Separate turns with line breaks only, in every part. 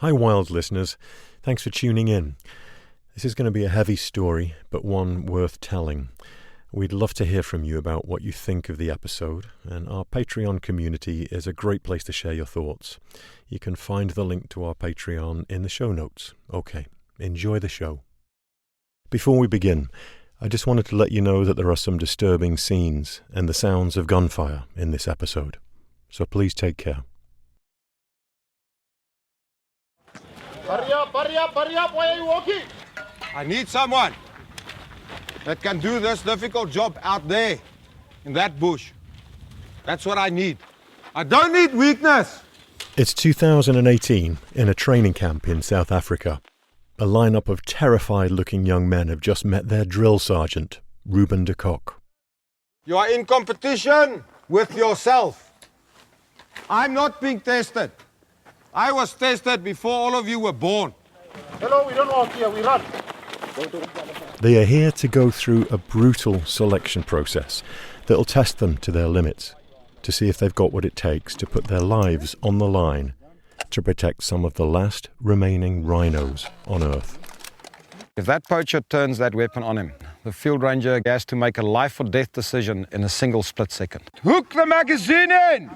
Hi wild listeners, thanks for tuning in. This is going to be a heavy story, but one worth telling. We'd love to hear from you about what you think of the episode, and our Patreon community is a great place to share your thoughts. You can find the link to our Patreon in the show notes. Okay, enjoy the show. Before we begin, I just wanted to let you know that there are some disturbing scenes and the sounds of gunfire in this episode, so please take care.
Hurry up, why are you walking?
I need someone that can do this difficult job out there, in that bush. That's what I need. I don't need weakness.
It's 2018 in a training camp in South Africa. A lineup of terrified-looking young men have just met their drill sergeant, Ruben de Kock.
You are in competition with yourself. I'm not being tested. I was tested before all of you were born.
Hello, we don't walk here, we run.
They are here to go through a brutal selection process that'll test them to their limits, to see if they've got what it takes to put their lives on the line to protect some of the last remaining rhinos on Earth.
If that poacher turns that weapon on him, the field ranger has to make a life-or-death decision in a single split second. Hook the magazine in!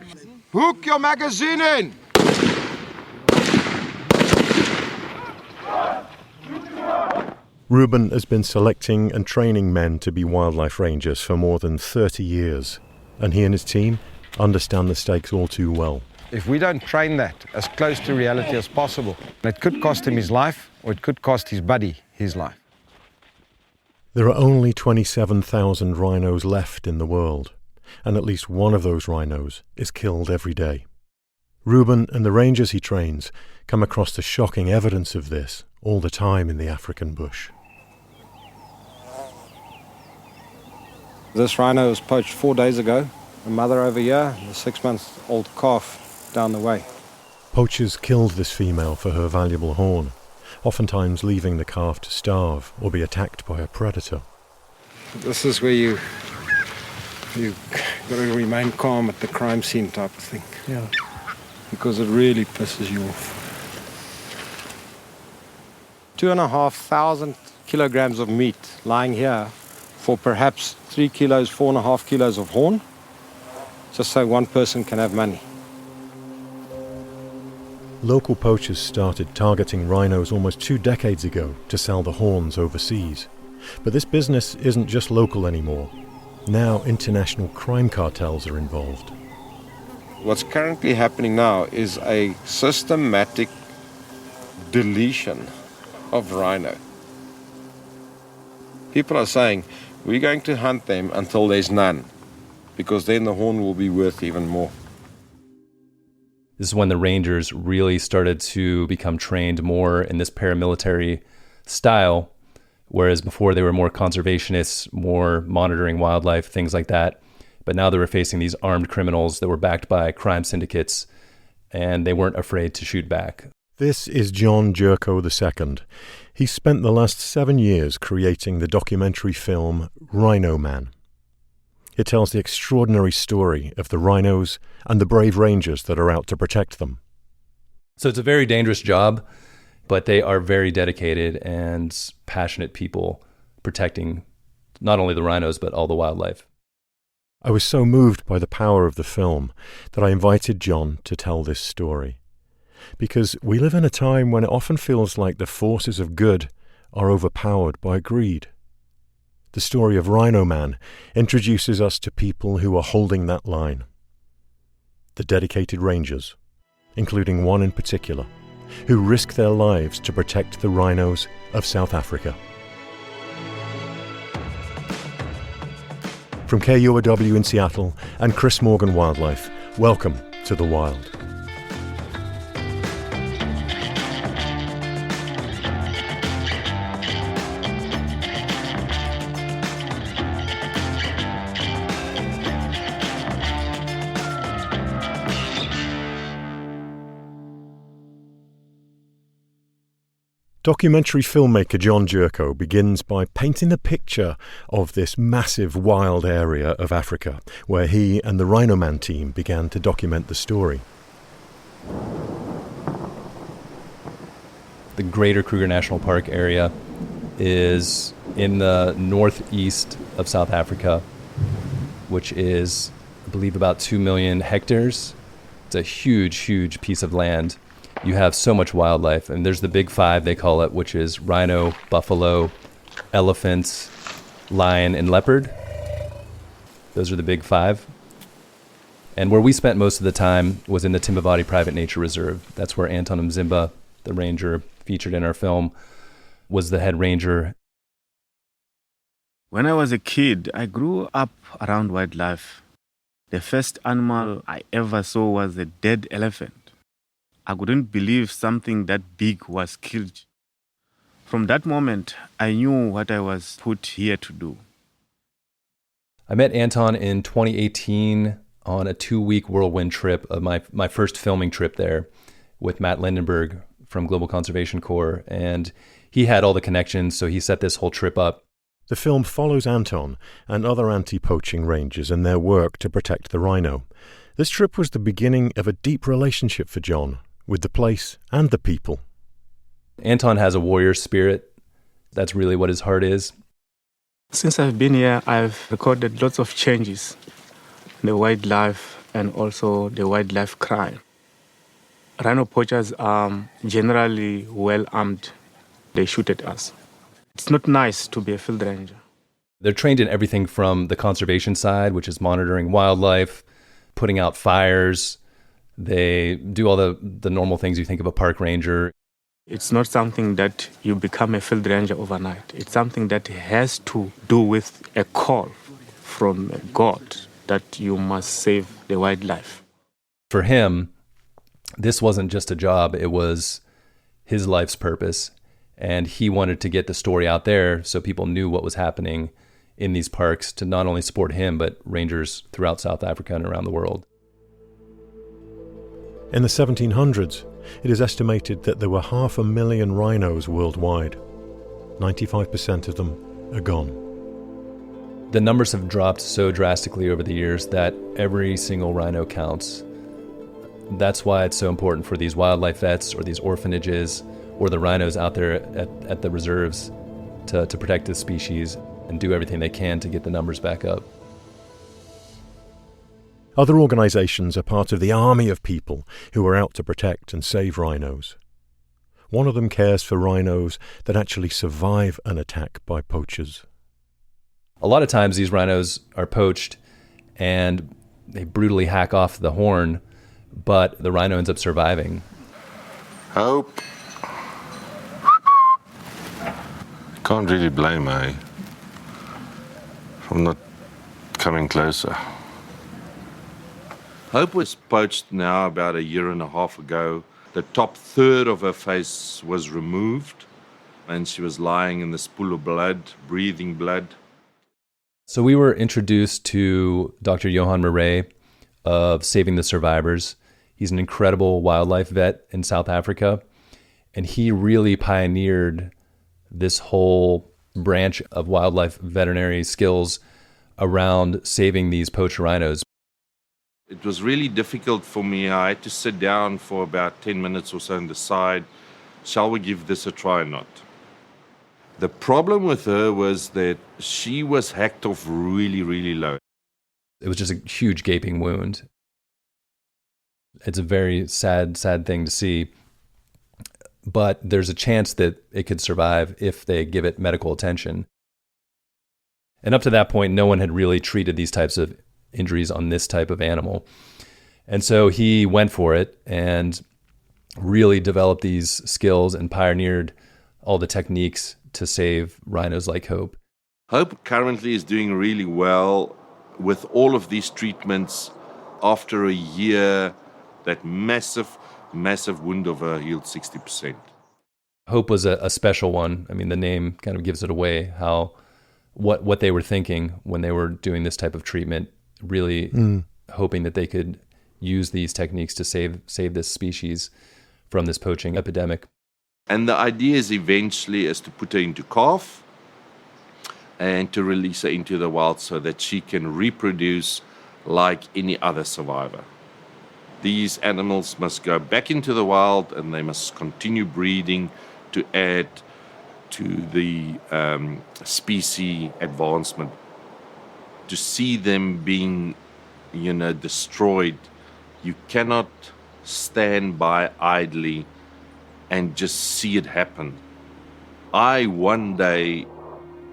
Hook your magazine in!
Ruben has been selecting and training men to be wildlife rangers for more than 30 years, and he and his team understand the stakes all too well.
If we don't train that as close to reality as possible, it could cost him his life, or it could cost his buddy his life.
There are only 27,000 rhinos left in the world, and at least one of those rhinos is killed every day. Ruben and the rangers he trains come across the shocking evidence of this all the time in the African bush.
This rhino was poached 4 days ago. The mother over here, the 6-month-old calf down the way.
Poachers killed this female for her valuable horn, oftentimes leaving the calf to starve or be attacked by a predator.
This is where you got to remain calm at the crime scene type of thing.
Yeah.
Because it really pisses you off. 2,500 kilograms of meat lying here for perhaps 3 kilos, 4.5 kilos of horn, just so one person can have money.
Local poachers started targeting rhinos almost 2 decades ago to sell the horns overseas. But this business isn't just local anymore. Now international crime cartels are involved.
What's currently happening now is a systematic deletion of rhino. People are saying, we're going to hunt them until there's none, because then the horn will be worth even more.
This is when the rangers really started to become trained more in this paramilitary style, whereas before they were more conservationists, more monitoring wildlife, things like that. But now they were facing these armed criminals that were backed by crime syndicates, and they weren't afraid to shoot back.
This is John Jerko II. He spent the last 7 years creating the documentary film Rhino Man. It tells the extraordinary story of the rhinos and the brave rangers that are out to protect them.
So it's a very dangerous job, but they are very dedicated and passionate people protecting not only the rhinos, but all the wildlife.
I was so moved by the power of the film that I invited John to tell this story. Because we live in a time when it often feels like the forces of good are overpowered by greed. The story of Rhino Man introduces us to people who are holding that line. The dedicated rangers, including one in particular, who risk their lives to protect the rhinos of South Africa. From KUOW in Seattle and Chris Morgan Wildlife, welcome to The Wild. Documentary filmmaker John Jerko begins by painting the picture of this massive wild area of Africa, where he and the Rhino Man team began to document the story.
The greater Kruger National Park area is in the northeast of South Africa, which is, I believe, about 2 million hectares. It's a huge, huge piece of land. You have so much wildlife, and there's the big five, they call it, which is rhino, buffalo, elephants, lion, and leopard. Those are the big five. And where we spent most of the time was in the Timbavati Private Nature Reserve. That's where Anton Mzimba, the ranger featured in our film, was the head ranger.
When I was a kid, I grew up around wildlife. The first animal I ever saw was a dead elephant. I couldn't believe something that big was killed. From that moment, I knew what I was put here to do.
I met Anton in 2018 on a 2-week whirlwind trip of my first filming trip there with Matt Lindenberg from Global Conservation Corps. And he had all the connections, so he set this whole trip up.
The film follows Anton and other anti-poaching rangers in their work to protect the rhino. This trip was the beginning of a deep relationship for John with the place and the people.
Anton has a warrior spirit. That's really what his heart is.
Since I've been here, I've recorded lots of changes in the wildlife and also the wildlife crime. Rhino poachers are generally well armed. They shoot at us. It's not nice to be a field ranger.
They're trained in everything from the conservation side, which is monitoring wildlife, putting out fires. They do all the normal things you think of a park ranger.
It's not something that you become a field ranger overnight. It's something that has to do with a call from God that you must save the wildlife.
For him, this wasn't just a job, it was his life's purpose. And he wanted to get the story out there so people knew what was happening in these parks to not only support him, but rangers throughout South Africa and around the world.
In the 1700s, it is estimated that there were 500,000 rhinos worldwide. 95% of them are gone.
The numbers have dropped so drastically over the years that every single rhino counts. That's why it's so important for these wildlife vets or these orphanages or the rhinos out there at the reserves to protect this species and do everything they can to get the numbers back up.
Other organisations are part of the army of people who are out to protect and save rhinos. One of them cares for rhinos that actually survive an attack by poachers.
A lot of times these rhinos are poached and they brutally hack off the horn, but the rhino ends up surviving.
Hope. Can't really blame her from not coming closer. Hope was poached now about 1.5 years ago. The top third of her face was removed and she was lying in this pool of blood, breathing blood.
So we were introduced to Dr. Johan Murray of Saving the Survivors. He's an incredible wildlife vet in South Africa, and he really pioneered this whole branch of wildlife veterinary skills around saving these poached rhinos.
It was really difficult for me. I had to sit down for about 10 minutes or so and decide, shall we give this a try or not? The problem with her was that she was hacked off really, really low.
It was just a huge gaping wound. It's a very sad thing to see. But there's a chance that it could survive if they give it medical attention. And up to that point, no one had really treated these types of injuries on this type of animal. And so he went for it and really developed these skills and pioneered all the techniques to save rhinos like Hope.
Hope currently is doing really well with all of these treatments. After a year, that massive wound of her healed 60%.
Hope was a special one. I mean, the name kind of gives it away, what they were thinking when they were doing this type of treatment, really hoping that they could use these techniques to save this species from this poaching epidemic.
And the idea is eventually is to put her into calf and to release her into the wild so that she can reproduce like any other survivor. These animals must go back into the wild and they must continue breeding to add to the species advancement. To see them being, destroyed, you cannot stand by idly and just see it happen. I one day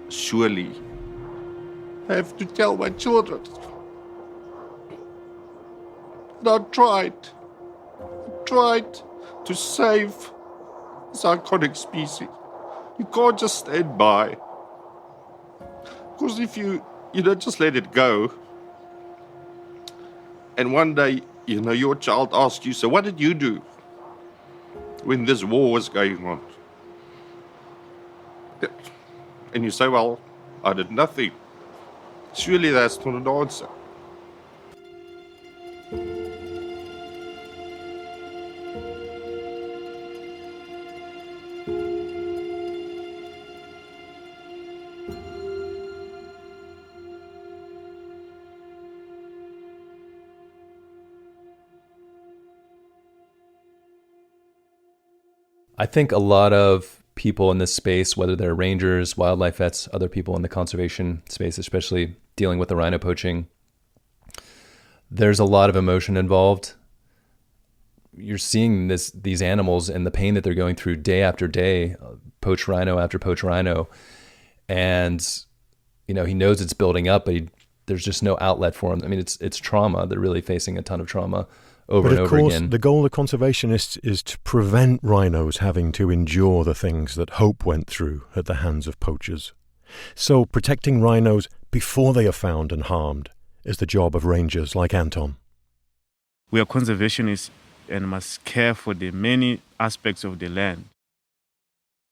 surely have to tell my children that I tried to save this iconic species. You can't just stand by. Because if you just let it go, and one day, your child asks you, so what did you do when this war was going on? And you say, well, I did nothing. Surely that's not an answer.
I think a lot of people in this space, whether they're rangers, wildlife vets, other people in the conservation space, especially dealing with the rhino poaching, there's a lot of emotion involved. You're seeing these animals and the pain that they're going through day after day, poach rhino after poach rhino. And, he knows it's building up, but there's just no outlet for him. I mean, it's trauma. They're really facing a ton of trauma over and over again. But of course,
the goal of conservationists is to prevent rhinos having to endure the things that Hope went through at the hands of poachers. So protecting rhinos before they are found and harmed is the job of rangers like Anton.
We are conservationists and must care for the many aspects of the land.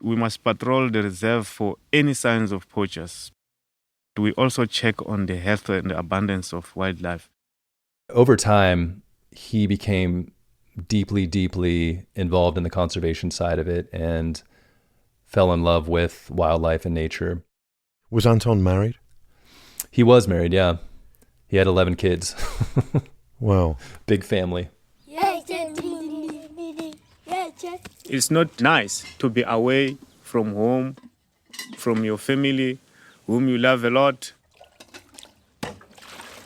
We must patrol the reserve for any signs of poachers. We also check on the health and the abundance of wildlife.
Over time, he became deeply, deeply involved in the conservation side of it and fell in love with wildlife and nature.
Was Anton married?
He was married, yeah. He had 11 kids.
Wow.
Big family.
It's not nice to be away from home, from your family, whom you love a lot.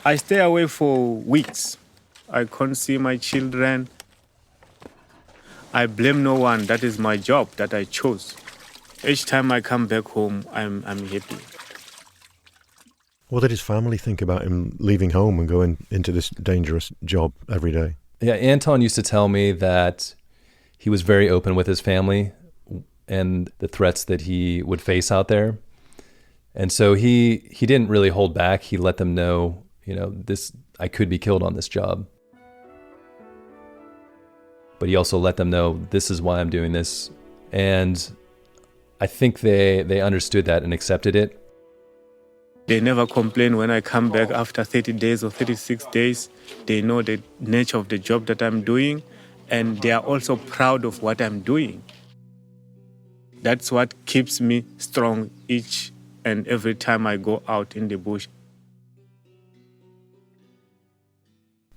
I stay away for weeks. I can't see my children. I blame no one. That is my job that I chose. Each time I come back home, I'm happy.
What did his family think about him leaving home and going into this dangerous job every day?
Yeah, Anton used to tell me that he was very open with his family and the threats that he would face out there. And so he didn't really hold back. He let them know, I could be killed on this job. But he also let them know, this is why I'm doing this. And I think they understood that and accepted it.
They never complain when I come back after 30 days or 36 days. They know the nature of the job that I'm doing, and they are also proud of what I'm doing. That's what keeps me strong each and every time I go out in the bush.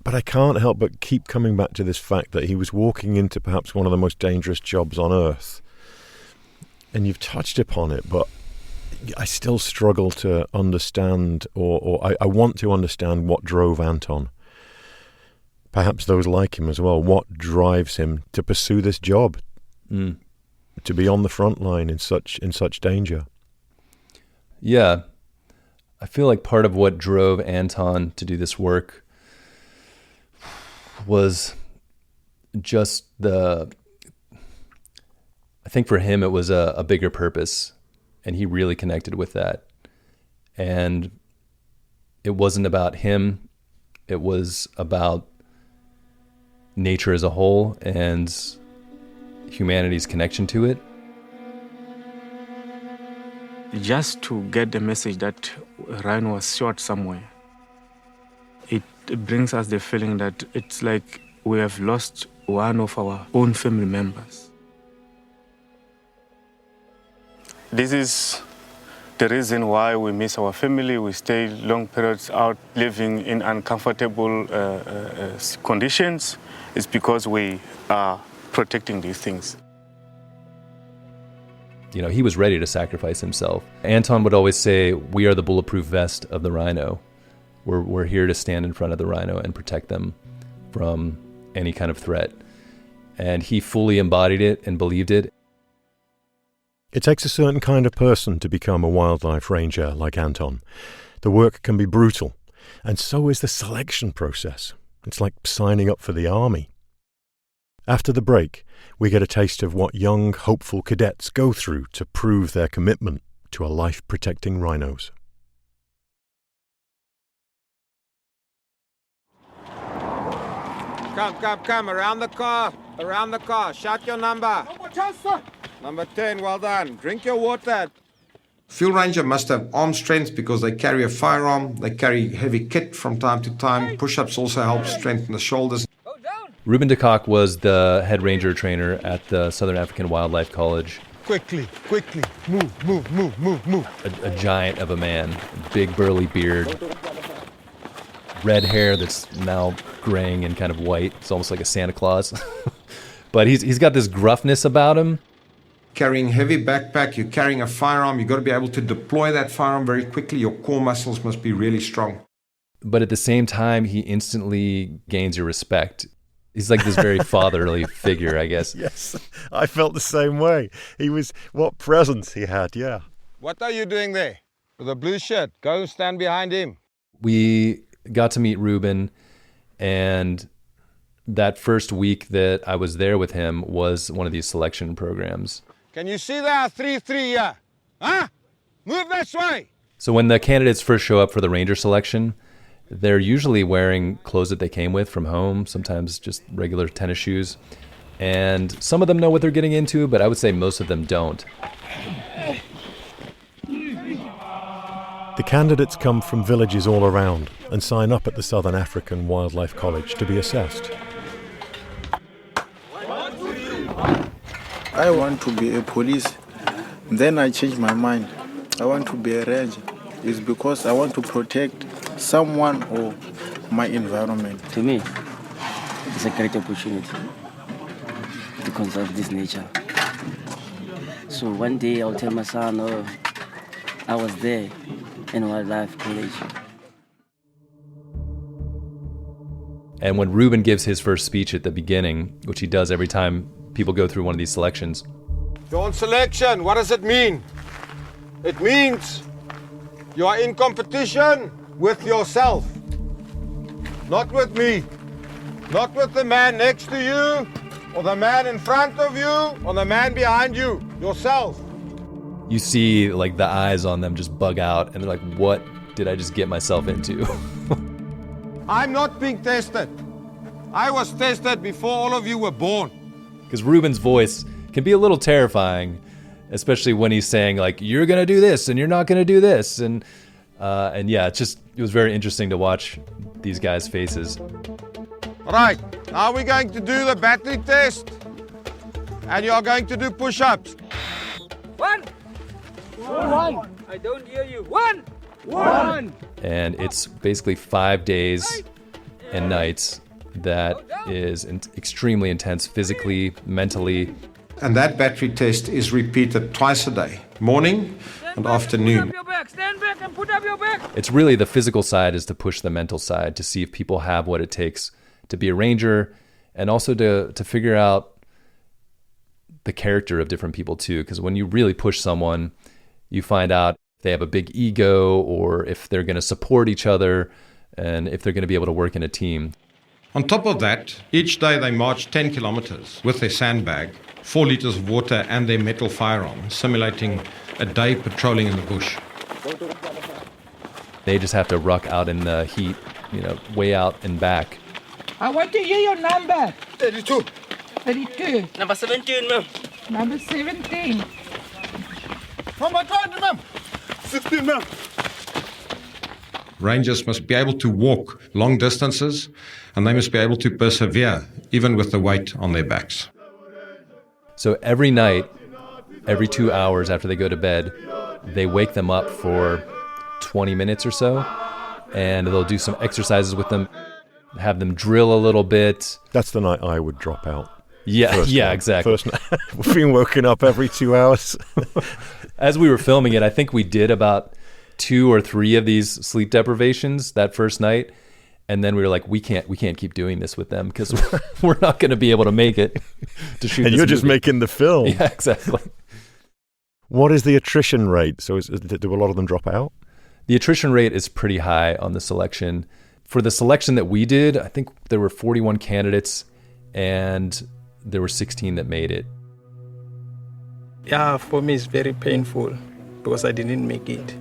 But I can't help but keep coming back to this fact that he was walking into perhaps one of the most dangerous jobs on earth. And you've touched upon it, but I still struggle to understand, or I want to understand what drove Anton. Perhaps those like him as well. What drives him to pursue this job, to be on the front line in such danger?
Yeah, I feel like part of what drove Anton to do this work was just I think for him it was a bigger purpose, and he really connected with that. And it wasn't about him, it was about nature as a whole and humanity's connection to it.
Just to get the message that Rhino was shot somewhere, it brings us the feeling that it's like we have lost one of our own family members. This is the reason why we miss our family. We stay long periods out living in uncomfortable conditions. It's because we are protecting these things.
he was ready to sacrifice himself. Anton would always say, "We are the bulletproof vest of the rhino. We're here to stand in front of the rhino and protect them from any kind of threat." And he fully embodied it and believed it.
It takes a certain kind of person to become a wildlife ranger like Anton. The work can be brutal, and so is the selection process. It's like signing up for the army. After the break, we get a taste of what young, hopeful cadets go through to prove their commitment to a life protecting rhinos.
Come, around the car, shout your number. Number 10, well done. Drink your water. Field ranger must have arm strength because they carry a firearm, they carry heavy kit from time to time. Push-ups also help strengthen the shoulders.
Ruben de Kock was the head ranger trainer at the Southern African Wildlife College.
Quickly, move.
A giant of a man, big burly beard, red hair that's now graying and kind of white. It's almost like a Santa Claus. But he's got this gruffness about him.
Carrying heavy backpack, you're carrying a firearm, you've got to be able to deploy that firearm very quickly. Your core muscles must be really strong.
But at the same time, he instantly gains your respect. He's like this very fatherly figure, I guess.
Yes, I felt the same way. What presence he had, yeah.
What are you doing there? With a blue shirt, go stand behind him.
We got to meet Ruben, and that first week that I was there with him was one of these selection programs.
Can you see there 3-3 here? Huh? Move this way.
So when the candidates first show up for the ranger selection, they're usually wearing clothes that they came with from home, sometimes just regular tennis shoes. And some of them know what they're getting into, but I would say most of them don't.
The candidates come from villages all around and sign up at the Southern African Wildlife College to be assessed.
I want to be a police. Then I changed my mind. I want to be a ranger. It's because I want to protect someone or my environment.
To me, it's a great opportunity to conserve this nature. So one day I'll tell my son, "Oh, I was there in Wildlife College."
And when Ruben gives his first speech at the beginning, which he does every time people go through one of these selections.
Dawn selection, what does it mean? It means you are in competition with yourself. Not with me. Not with the man next to you, or the man in front of you, or the man behind you. Yourself.
You see like the eyes on them just bug out, and they're like, what did I just get myself into?
I'm not being tested. I was tested before all of you were born.
Because Ruben's voice can be a little terrifying, especially when he's saying like, you're gonna do this and you're not gonna do this, and yeah, it was very interesting to watch these guys' faces.
All right, now we're going to do the battery test, and you are going to do push-ups.
One. I don't hear you. One.
And it's basically 5 days and nights that is extremely intense physically, mentally.
And that battery test is repeated twice a day, morning and afternoon.
Stand back and put up your back.
It's really the physical side is to push the mental side, to see if people have what it takes to be a ranger, and also to figure out the character of different people too. Because when you really push someone, you find out if they have a big ego, or if they're going to support each other, and if they're going to be able to work in a team.
On top of that, each day they march 10 kilometers with their sandbag, 4 liters of water, and their metal firearm, simulating a day patrolling in the bush.
They just have to ruck out in the heat, way out and back.
I want to hear your number.
32.
32.
Number 17, ma'am.
Number 17.
Number 20, ma'am. 16, ma'am.
Rangers must be able to walk long distances, and they must be able to persevere, even with the weight on their backs.
So every night, every 2 hours after they go to bed, they wake them up for 20 minutes or so, and they'll do some exercises with them, have them drill a little bit.
That's the night I would drop out.
Yeah, exactly.
First night. We've been woken up every 2 hours.
As we were filming it, I think we did about 2 or 3 of these sleep deprivations that first night. And then we were like, we can't keep doing this with them because we're not going to be able to make it to shoot.
And you're just making the film.
Yeah, exactly.
What is the attrition rate? So do a lot of them drop out?
The attrition rate is pretty high on the selection. For the selection that we did, I think there were 41 candidates and there were 16 that made it.
Yeah, for me it's very painful because I didn't make it.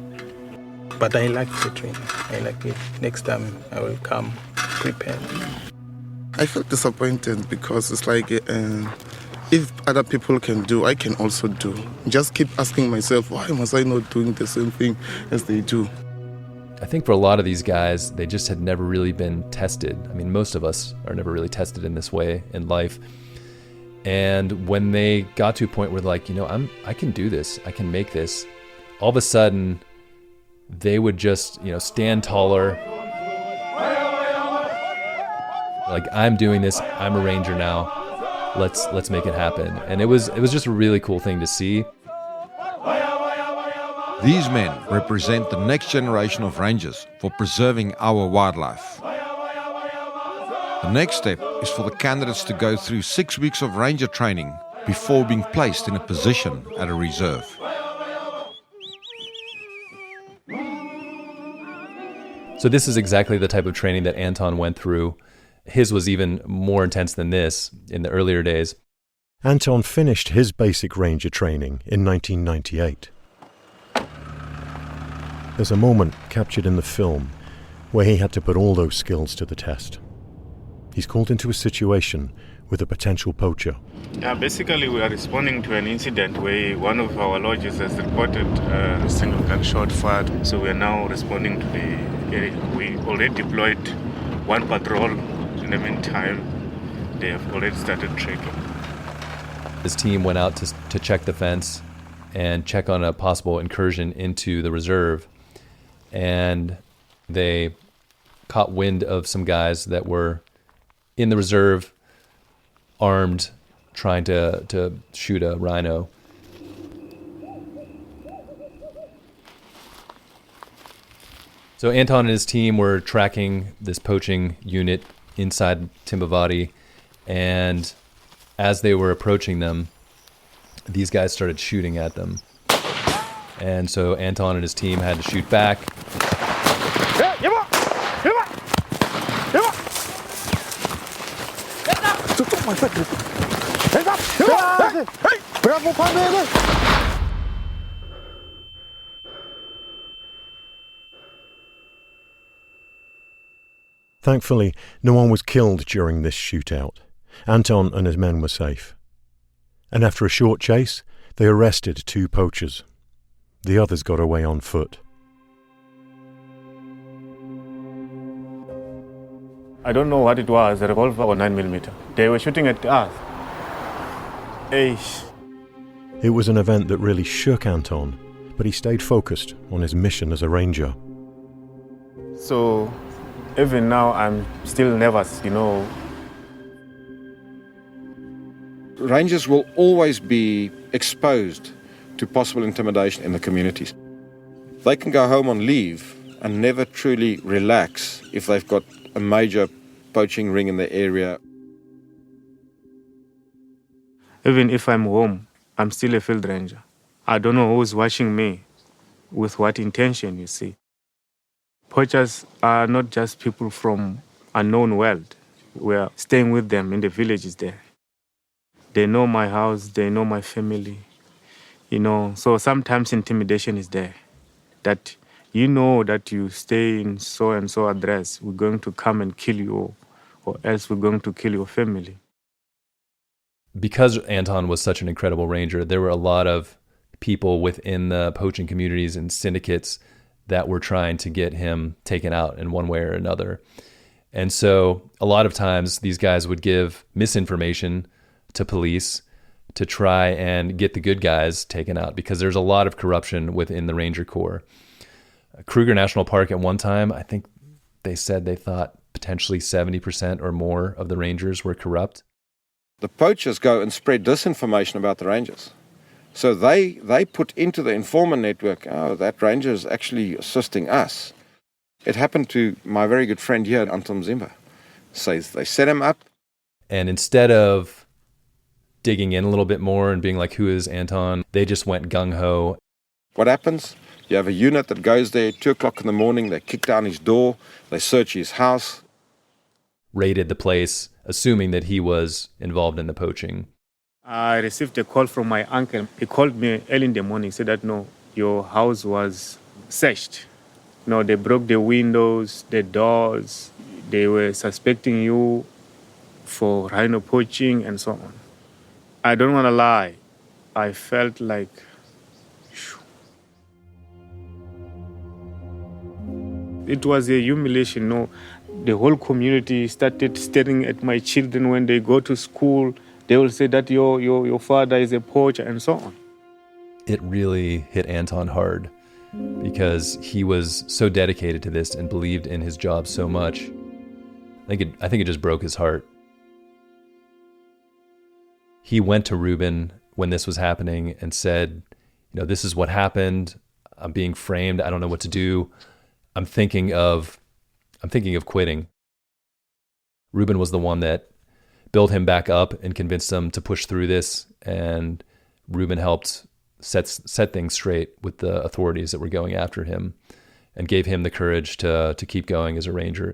But I like the training. I like it. Next time I will come prepared.
I felt disappointed because it's like if other people can do, I can also do. Just keep asking myself, why must I not doing the same thing as they do?
I think for a lot of these guys, they just had never really been tested. I mean, most of us are never really tested in this way in life. And when they got to a point where like, I can do this, I can make this, all of a sudden they would just, stand taller. Like, I'm doing this, I'm a ranger now. Let's make it happen. And it was just a really cool thing to see.
These men represent the next generation of rangers for preserving our wildlife. The next step is for the candidates to go through 6 weeks of ranger training before being placed in a position at a reserve.
So this is exactly the type of training that Anton went through. His was even more intense than this in the earlier days.
Anton finished his basic ranger training in 1998. There's a moment captured in the film where he had to put all those skills to the test. He's called into a situation with a potential poacher.
Yeah, basically we are responding to an incident where one of our lodges has reported a single gunshot fired. So we are now responding to the area. We already deployed one patrol. In the meantime, they have already started tracking.
His team went out to check the fence and check on a possible incursion into the reserve. And they caught wind of some guys that were in the reserve, armed, trying to shoot a rhino. So Anton and his team were tracking this poaching unit inside Timbavati, and as they were approaching them, these guys started shooting at them. And so Anton and his team had to shoot back.
Thankfully, no one was killed during this shootout. Anton and his men were safe. And after a short chase, they arrested 2 poachers. The others got away on foot.
I don't know what it was, a revolver or 9mm. They were shooting at us.
It was an event that really shook Anton, but he stayed focused on his mission as a ranger.
So even now I'm still nervous,
Rangers will always be exposed to possible intimidation in the communities. They can go home on leave and never truly relax if they've got a major poaching ring in the area.
Even if I'm home, I'm still a field ranger. I don't know who's watching me, with what intention, you see. Poachers are not just people from unknown world. We are staying with them in the villages there. They know my house, they know my family, So sometimes intimidation is there. That that you stay in so-and-so address, we're going to come and kill you, or else we're going to kill your family.
Because Anton was such an incredible ranger, there were a lot of people within the poaching communities and syndicates that were trying to get him taken out in one way or another. And so a lot of times these guys would give misinformation to police to try and get the good guys taken out, because there's a lot of corruption within the Ranger Corps. Kruger National Park at one time, I think they said they thought potentially 70% or more of the rangers were corrupt.
The poachers go and spread disinformation about the rangers. So they put into the informer network, oh, that ranger is actually assisting us. It happened to my very good friend here, Anton Mzimba. So they set him up.
And instead of digging in a little bit more and being like, who is Anton? They just went gung-ho.
What happens? You have a unit that goes there 2 o'clock in the morning, they kick down his door, they search his house.
Raided the place, assuming that he was involved in the poaching.
I received a call from my uncle. He called me early in the morning, said that, no, your house was searched. No, they broke the windows, the doors. They were suspecting you for rhino poaching and so on. I don't want to lie. I felt like, it was a humiliation. No, the whole community started staring at my children when they go to school. They will say that your father is a poacher and so on.
It really hit Anton hard because he was so dedicated to this and believed in his job so much. I think it just broke his heart. He went to Ruben when this was happening and said, this is what happened. I'm being framed. I don't know what to do. I'm thinking of quitting. Ruben was the one that built him back up and convinced him to push through this, and Ruben helped set things straight with the authorities that were going after him and gave him the courage to keep going as a ranger.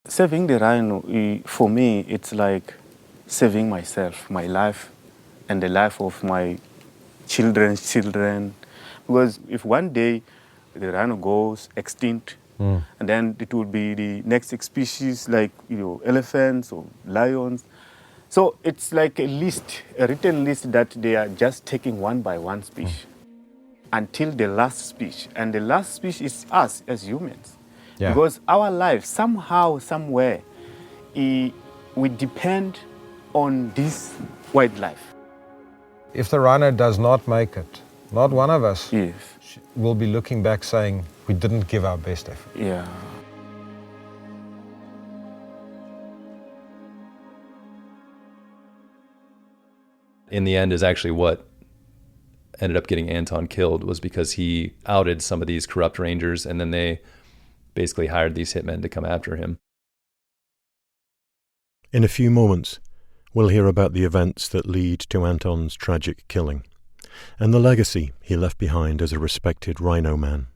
Saving the rhino, for me, it's like saving myself, my life, and the life of my children's children. Because if one day the rhino goes extinct, and then it will be the next species like elephants or lions. So it's like a written list that they are just taking one by one species until the last species. And the last species is us as humans. Yeah. Because our life, somehow, somewhere, we depend on this wildlife.
If the rhino does not make it, not one of us
yes.
will be looking back saying, we didn't give our best effort.
Yeah.
In the end is actually what ended up getting Anton killed, was because he outed some of these corrupt rangers, and then they basically hired these hitmen to come after him.
In a few moments, we'll hear about the events that lead to Anton's tragic killing and the legacy he left behind as a respected Rhino Man.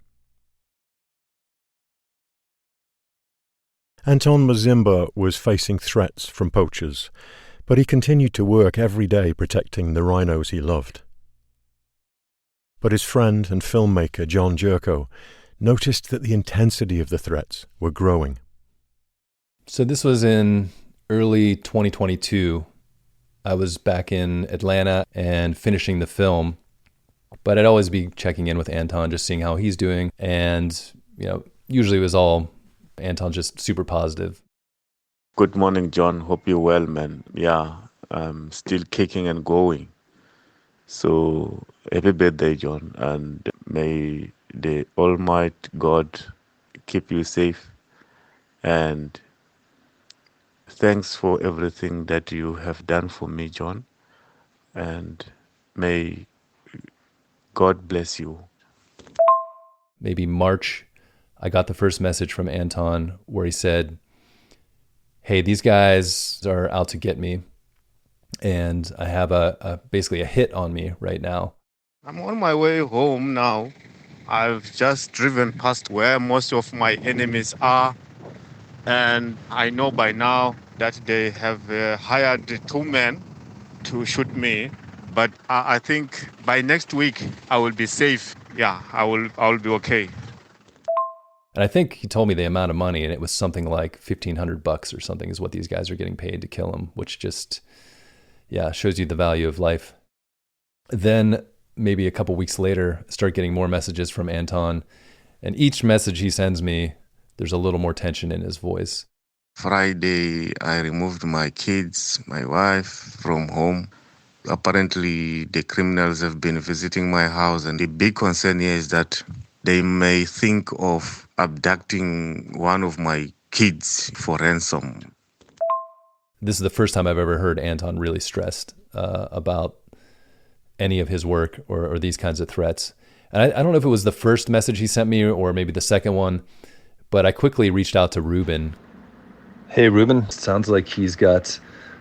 Anton Mzimba was facing threats from poachers, but he continued to work every day protecting the rhinos he loved. But his friend and filmmaker John Jerko noticed that the intensity of the threats were growing.
So this was in early 2022. I was back in Atlanta and finishing the film, but I'd always be checking in with Anton, just seeing how he's doing. And, usually it was all Anton just super positive.
Good morning, John. Hope you're well, man. Yeah, I'm still kicking and going. So happy birthday, John. And may the Almighty God keep you safe. And thanks for everything that you have done for me, John. And may God bless you.
Maybe March, I got the first message from Anton where he said, hey, these guys are out to get me, and I have basically a hit on me right now.
I'm on my way home now. I've just driven past where most of my enemies are, and I know by now that they have hired 2 men to shoot me. But I think by next week I will be safe. Yeah, I will be okay.
And I think he told me the amount of money, and it was something like $1,500 or something is what these guys are getting paid to kill him, which just, shows you the value of life. Then maybe a couple weeks later, I start getting more messages from Anton, and each message he sends me, there's a little more tension in his voice.
Friday, I removed my kids, my wife from home. Apparently, the criminals have been visiting my house, and the big concern here is that they may think of abducting one of my kids for ransom.
this is the first time I've ever heard Anton really stressed about any of his work or these kinds of threats. And I don't know if it was the first message he sent me or maybe the second one, but I quickly reached out to Ruben. Hey, Ruben, sounds like he's got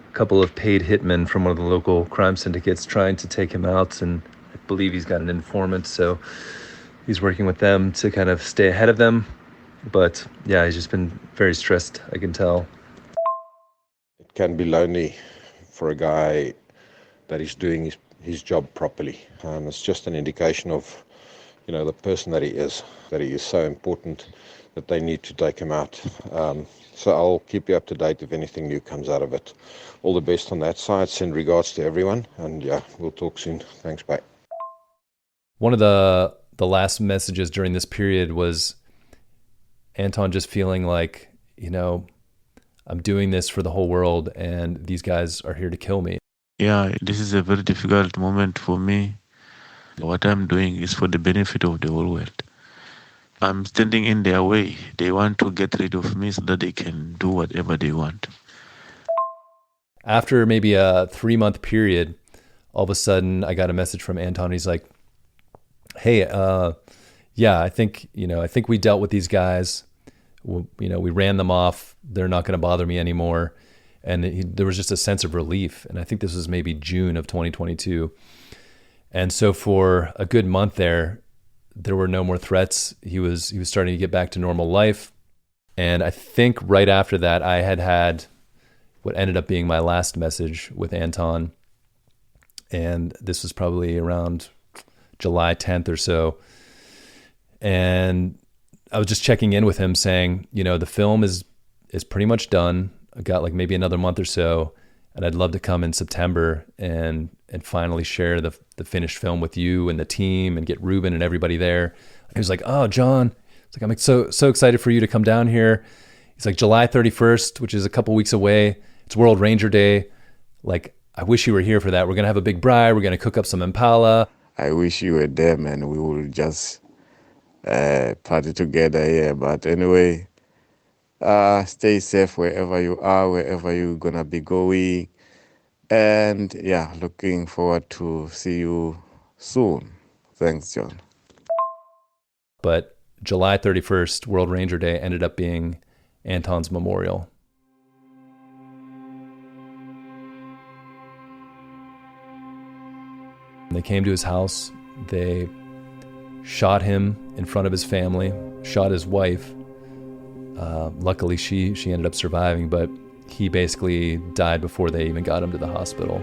a couple of paid hitmen from one of the local crime syndicates trying to take him out, and I believe he's got an informant, so he's working with them to kind of stay ahead of them. But yeah, he's just been very stressed, I can tell.
It can be lonely for a guy that is doing his job properly. It's just an indication of, the person that he is so important that they need to take him out. So I'll keep you up to date if anything new comes out of it. All the best on that side. Send regards to everyone. And yeah, we'll talk soon. Thanks, bye.
One of the last messages during this period was Anton just feeling like, I'm doing this for the whole world and these guys are here to kill me.
Yeah, this is a very difficult moment for me. What I'm doing is for the benefit of the whole world. I'm standing in their way. They want to get rid of me so that they can do whatever they want.
After maybe a 3-month period, all of a sudden I got a message from Anton. He's like, hey, I think we dealt with these guys. We ran them off. They're not going to bother me anymore. And there was just a sense of relief. And I think this was maybe June of 2022. And so for a good month there were no more threats. He was starting to get back to normal life. And I think right after that, I had what ended up being my last message with Anton. And this was probably around July 10th or so. And I was just checking in with him saying, the film is pretty much done. I got like maybe another month or so, and I'd love to come in September and finally share the finished film with you and the team and get Ruben and everybody there. He was like, oh, John, it's like, I'm so excited for you to come down here. He's like, July 31st, which is a couple weeks away. It's World Ranger Day. Like, I wish you were here for that. We're going to have a big braai. We're going to cook up some impala.
I wish you were there, man. We will just party together here. But anyway, stay safe wherever you are, wherever you're going to be going. And yeah, looking forward to see you soon. Thanks, John.
But July 31st, World Ranger Day, ended up being Anton's memorial. They came to his house. They shot him in front of his family, shot his wife. Luckily, she ended up surviving, but he basically died before they even got him to the hospital.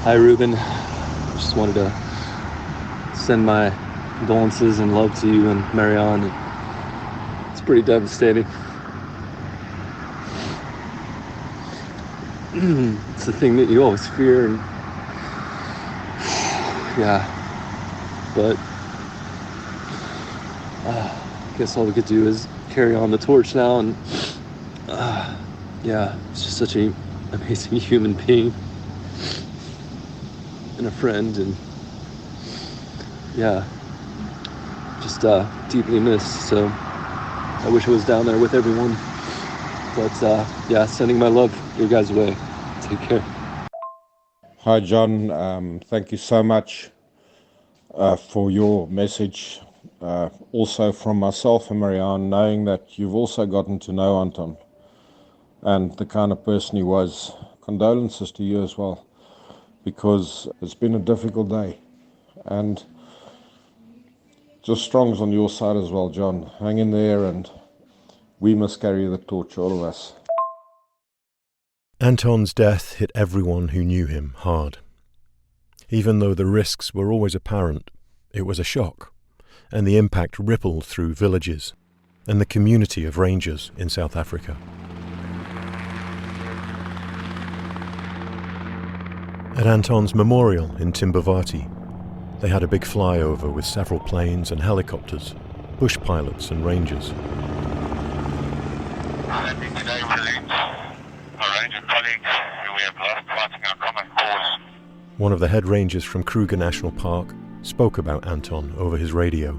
Hi, Ruben. Just wanted to send my condolences and love to you and Marianne. It's pretty devastating. It's the thing that you always fear, and yeah, but I guess all we could do is carry on the torch now, and yeah, it's just such an amazing human being and a friend, and yeah, just deeply missed. So I wish I was down there with everyone, but yeah, sending my love your guys' way. Take care.
Hi, John. Thank you so much for your message. Also from myself and Marianne, knowing that you've also gotten to know Anton and the kind of person he was. Condolences to you as well, because it's been a difficult day. And just strongs on your side as well, John. Hang in there, and we must carry the torch, all of us.
Anton's death hit everyone who knew him hard. Even though the risks were always apparent, it was a shock, and the impact rippled through villages and the community of rangers in South Africa. At Anton's memorial in Timbavati, they had a big flyover with several planes and helicopters, bush pilots and rangers.
Sadly, today we lose our ranger colleagues who we have lost fighting our common cause.
One of the head rangers from Kruger National Park spoke about Anton over his radio.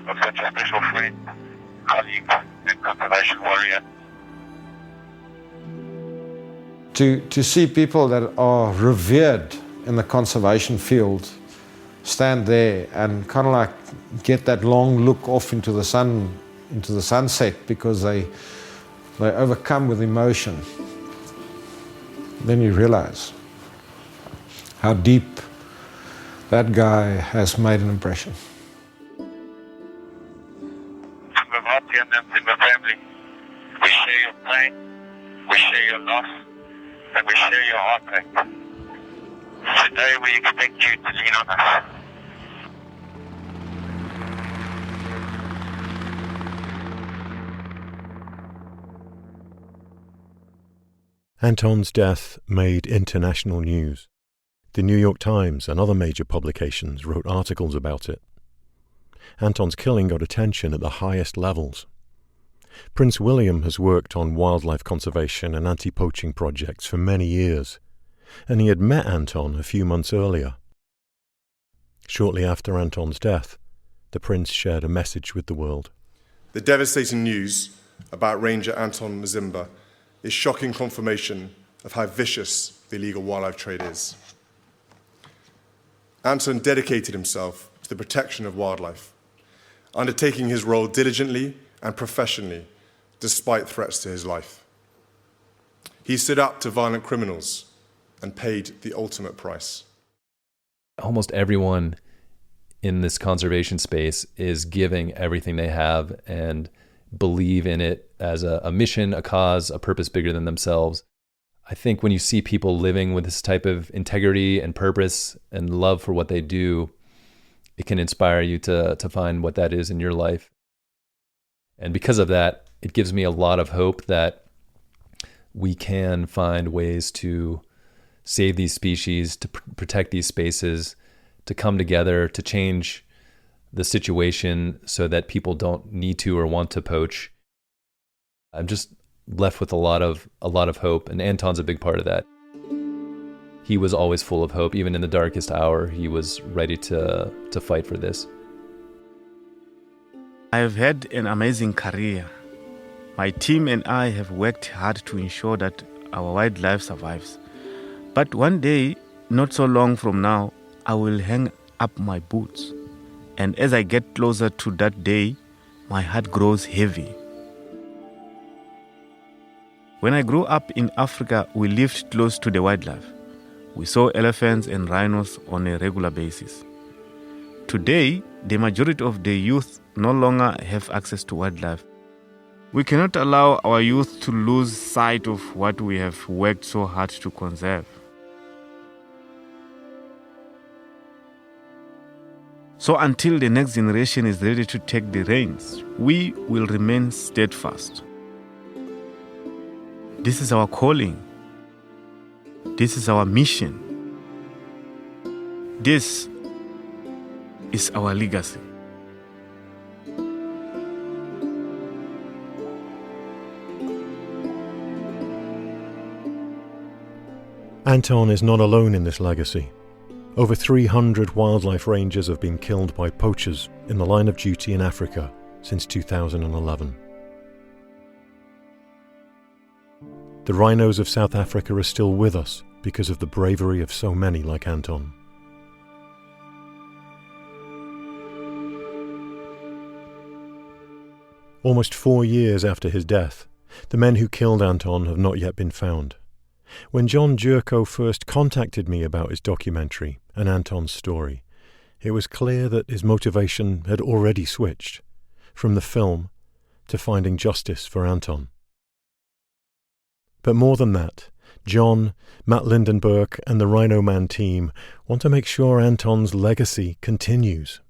Of such a special friend, colleague, and conservation warrior.
To see people that are revered in the conservation field stand there and kind of like get that long look off into the sun, into the sunset, because they overcome with emotion. Then you realize how deep that guy has made an impression.
Timbavati and the Mzimba family, we share your pain, we share your loss, and we share your heartbreak. Today we expect you to lean on us.
Anton's death made international news. The New York Times and other major publications wrote articles about it. Anton's killing got attention at the highest levels. Prince William has worked on wildlife conservation and anti-poaching projects for many years, and he had met Anton a few months earlier. Shortly after Anton's death, the prince shared a message with the world.
The devastating news about Ranger Anton Mzimba is shocking confirmation of how vicious the illegal wildlife trade is. Anton dedicated himself to the protection of wildlife, undertaking his role diligently and professionally, despite threats to his life. He stood up to violent criminals and paid the ultimate price.
Almost everyone in this conservation space is giving everything they have and believe in it as a mission, a cause, a purpose bigger than themselves. I think when you see people living with this type of integrity and purpose and love for what they do, it can inspire you to find what that is in your life. And because of that, it gives me a lot of hope that we can find ways to save these species, to protect these spaces, to come together, to change the situation so that people don't need to or want to poach. I'm just left with a lot of hope, and Anton's a big part of that. He was always full of hope. Even in the darkest hour, he was ready to fight for this.
I have had an amazing career. My team and I have worked hard to ensure that our wildlife survives. But one day, not so long from now, I will hang up my boots. And as I get closer to that day, my heart grows heavy. When I grew up in Africa, we lived close to the wildlife. We saw elephants and rhinos on a regular basis. Today, the majority of the youth no longer have access to wildlife. We cannot allow our youth to lose sight of what we have worked so hard to conserve. So until the next generation is ready to take the reins, we will remain steadfast. This is our calling. This is our mission. This is our legacy.
Anton is not alone in this legacy. Over 300 wildlife rangers have been killed by poachers in the line of duty in Africa since 2011. The rhinos of South Africa are still with us because of the bravery of so many like Anton. Almost 4 years after his death, the men who killed Anton have not yet been found. When John Jurko first contacted me about his documentary and Anton's story, it was clear that his motivation had already switched from the film to finding justice for Anton. But more than that, John, Matt Lindenberg and the Rhino Man team want to make sure Anton's legacy continues.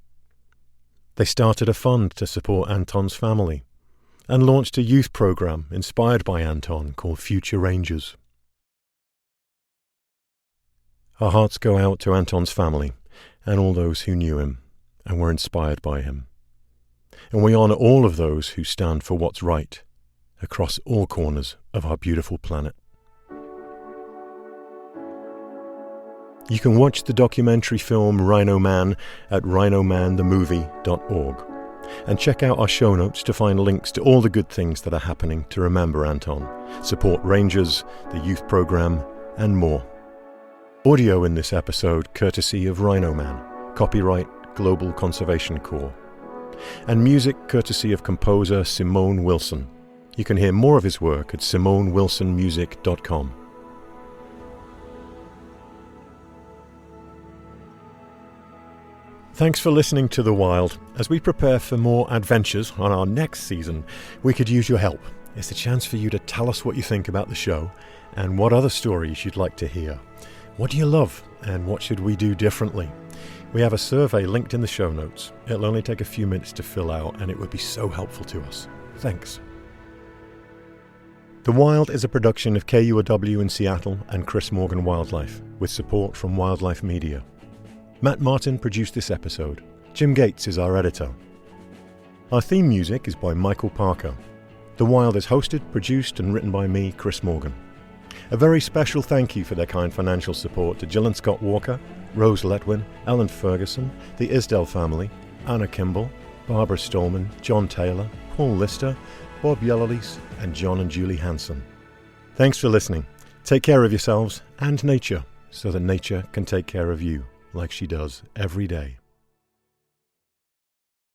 They started a fund to support Anton's family and launched a youth program inspired by Anton called Future Rangers. Our hearts go out to Anton's family and all those who knew him and were inspired by him. And we honour all of those who stand for what's right across all corners of our beautiful planet. You can watch the documentary film Rhino Man at rhinomanthemovie.org and check out our show notes to find links to all the good things that are happening to remember Anton, support rangers, the youth program, and more. Audio in this episode courtesy of Rhino Man, copyright Global Conservation Corps, and music courtesy of composer Simone Wilson. You can hear more of his work at simonewilsonmusic.com. Thanks for listening to The Wild. As we prepare for more adventures on our next season, we could use your help. It's a chance for you to tell us what you think about the show and what other stories you'd like to hear. What do you love and what should we do differently? We have a survey linked in the show notes. It'll only take a few minutes to fill out and it would be so helpful to us. Thanks. The Wild is a production of KUOW in Seattle and Chris Morgan Wildlife, with support from Wildlife Media. Matt Martin produced this episode. Jim Gates is our editor. Our theme music is by Michael Parker. The Wild is hosted, produced and written by me, Chris Morgan. A very special thank you for their kind financial support to Jill and Scott Walker, Rose Letwin, Ellen Ferguson, the Isdell family, Anna Kimball, Barbara Stolman, John Taylor, Paul Lister, Bob Yellowlease and John and Julie Hanson. Thanks for listening. Take care of yourselves and nature so that nature can take care of you, like she does every day.